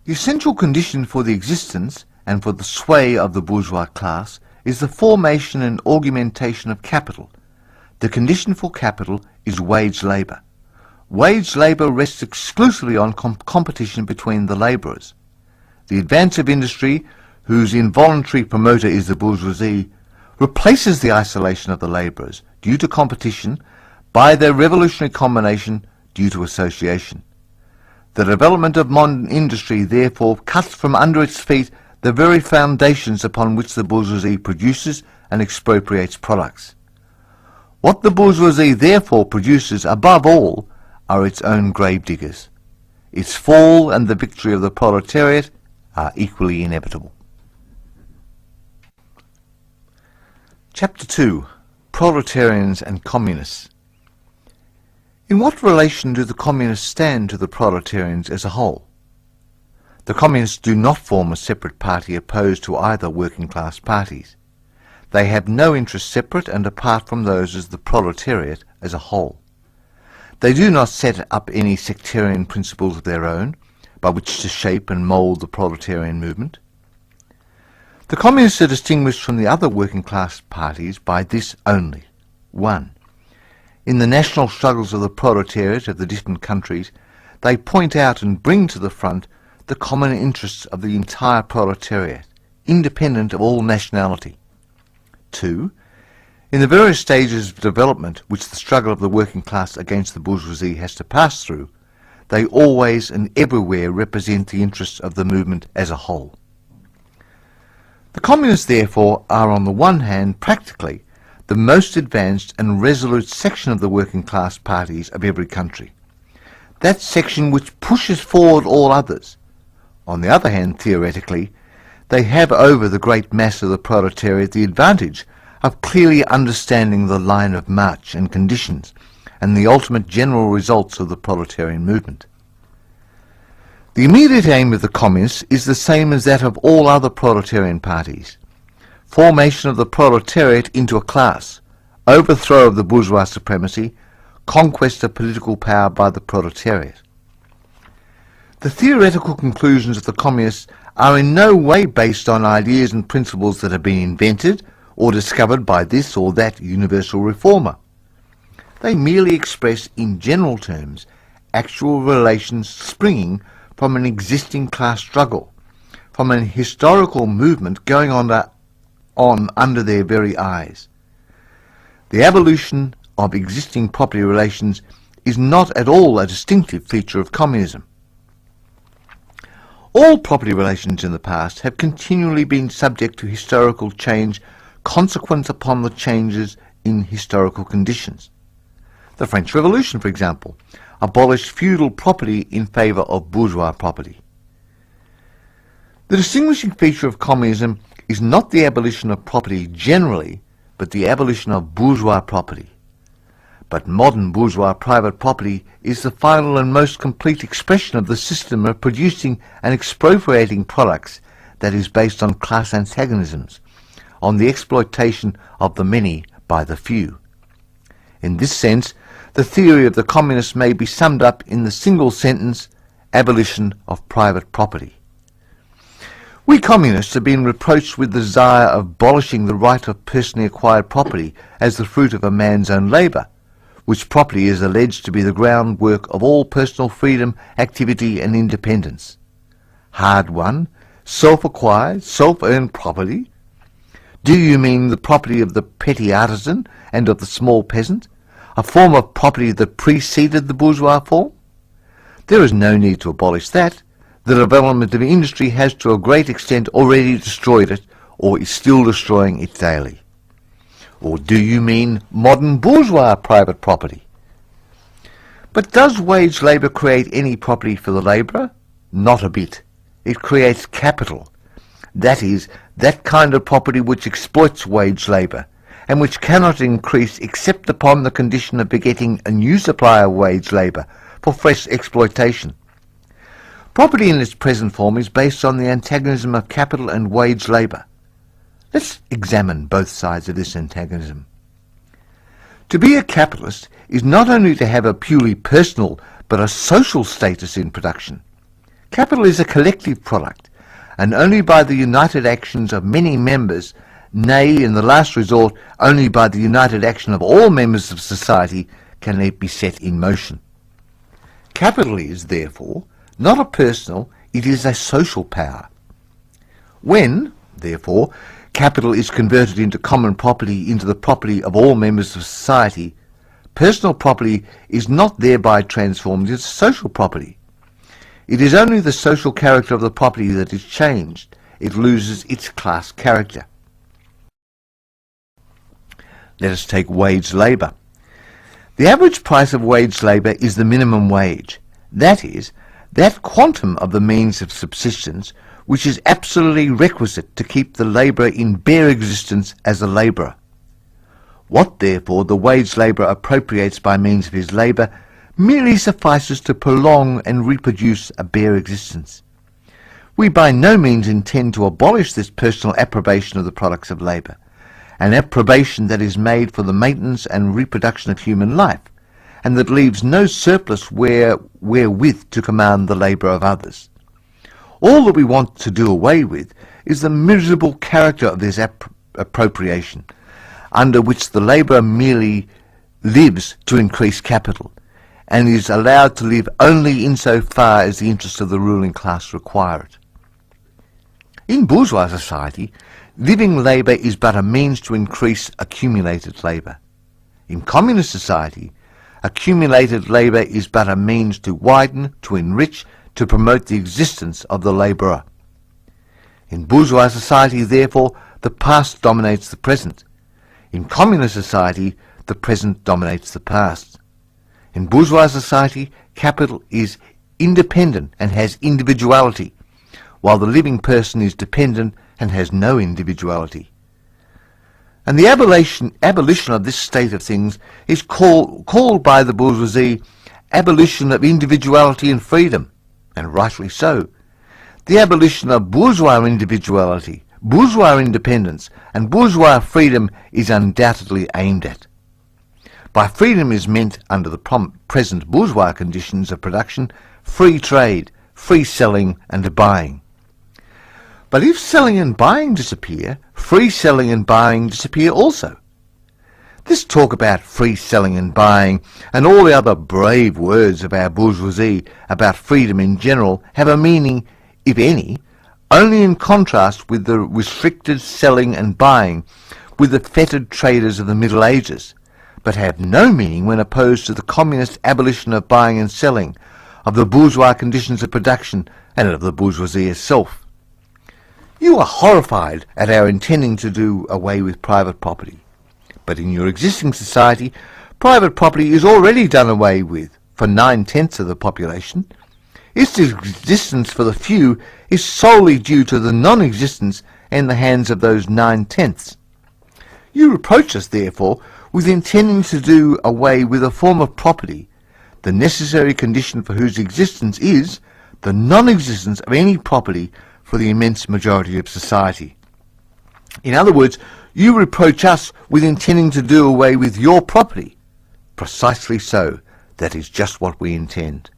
The essential condition for the existence and for the sway of the bourgeois class is the formation and augmentation of capital. The condition for capital is wage labour. Wage labour rests exclusively on competition between the labourers. The advance of industry, whose involuntary promoter is the bourgeoisie, replaces the isolation of the labourers due to competition by their revolutionary combination due to association. The development of modern industry therefore cuts from under its feet the very foundations upon which the bourgeoisie produces and expropriates products. What the bourgeoisie therefore produces above all are its own gravediggers. Its fall and the victory of the proletariat are equally inevitable. Chapter 2. Proletarians and Communists. In what relation do the Communists stand to the proletarians as a whole? The Communists do not form a separate party opposed to either working class parties. They have no interests separate and apart from those of the proletariat as a whole. They do not set up any sectarian principles of their own by which to shape and mould the proletarian movement. The Communists are distinguished from the other working class parties by this only. 1. In the national struggles of the proletariat of the different countries, they point out and bring to the front the common interests of the entire proletariat, independent of all nationality. 2. In the various stages of development which the struggle of the working class against the bourgeoisie has to pass through, they always and everywhere represent the interests of the movement as a whole. The Communists, therefore, are on the one hand practically the most advanced and resolute section of the working class parties of every country, that section which pushes forward all others. On the other hand, theoretically, they have over the great mass of the proletariat the advantage of clearly understanding the line of march and conditions and the ultimate general results of the proletarian movement. The immediate aim of the Communists is the same as that of all other proletarian parties: formation of the proletariat into a class, overthrow of the bourgeois supremacy, conquest of political power by the proletariat. The theoretical conclusions of the Communists are in no way based on ideas and principles that have been invented or discovered by this or that universal reformer. They merely express in general terms actual relations springing from an existing class struggle, from an historical movement going on under their very eyes. The abolition of existing property relations is not at all a distinctive feature of communism. All property relations in the past have continually been subject to historical change consequent upon the changes in historical conditions. The French Revolution, for example, abolished feudal property in favour of bourgeois property. The distinguishing feature of communism is not the abolition of property generally, but the abolition of bourgeois property. But modern bourgeois private property is the final and most complete expression of the system of producing and expropriating products that is based on class antagonisms, on the exploitation of the many by the few. In this sense, the theory of the Communists may be summed up in the single sentence: abolition of private property. We Communists have been reproached with the desire of abolishing the right of personally acquired property as the fruit of a man's own labour, which property is alleged to be the groundwork of all personal freedom, activity and independence. Hard-won, self-acquired, self-earned property? Do you mean the property of the petty artisan and of the small peasant, a form of property that preceded the bourgeois form? There is no need to abolish that. The development of industry has to a great extent already destroyed it, or is still destroying it daily. Or do you mean modern bourgeois private property? But does wage labour create any property for the labourer? Not a bit. It creates capital. That is, that kind of property which exploits wage labour, and which cannot increase except upon the condition of begetting a new supply of wage labour for fresh exploitation. Property in its present form is based on the antagonism of capital and wage labour. Let's examine both sides of this antagonism. To be a capitalist is not only to have a purely personal but a social status in production. Capital is a collective product, and only by the united actions of many members, nay, in the last resort, only by the united action of all members of society, can it be set in motion. Capital is, therefore, not a personal, it is a social power. When, therefore, capital is converted into common property, into the property of all members of society, personal property is not thereby transformed into social property. It is only the social character of the property that is changed. It loses its class character. Let us take wage labour. The average price of wage labour is the minimum wage. That is, that quantum of the means of subsistence which is absolutely requisite to keep the labourer in bare existence as a labourer. What, therefore, the wage labourer appropriates by means of his labour merely suffices to prolong and reproduce a bare existence. We by no means intend to abolish this personal approbation of the products of labour, an approbation that is made for the maintenance and reproduction of human life, and that leaves no surplus wherewith to command the labour of others. All that we want to do away with is the miserable character of this appropriation, under which the labourer merely lives to increase capital, and is allowed to live only insofar as the interests of the ruling class require it. In bourgeois society, living labour is but a means to increase accumulated labour. In communist society, accumulated labour is but a means to widen, to enrich, to promote the existence of the labourer. In bourgeois society, therefore, the past dominates the present. In communist society, the present dominates the past. In bourgeois society, capital is independent and has individuality, while the living person is dependent and has no individuality. And the abolition of this state of things is called by the bourgeoisie abolition of individuality and freedom, and rightly so. The abolition of bourgeois individuality, bourgeois independence, and bourgeois freedom is undoubtedly aimed at. By freedom is meant, under the present bourgeois conditions of production, free trade, free selling and buying. But if selling and buying disappear, free selling and buying disappear also. This talk about free selling and buying, and all the other brave words of our bourgeoisie about freedom in general, have a meaning, if any, only in contrast with the restricted selling and buying with the fettered traders of the Middle Ages, but have no meaning when opposed to the communist abolition of buying and selling, of the bourgeois conditions of production, and of the bourgeoisie itself. You are horrified at our intending to do away with private property. But in your existing society, private property is already done away with for 9/10 of the population. Its existence for the few is solely due to the non-existence in the hands of those 9/10. You reproach us, therefore, with intending to do away with a form of property, the necessary condition for whose existence is the non-existence of any property for the immense majority of society. In other words, you reproach us with intending to do away with your property. Precisely so. That is just what we intend.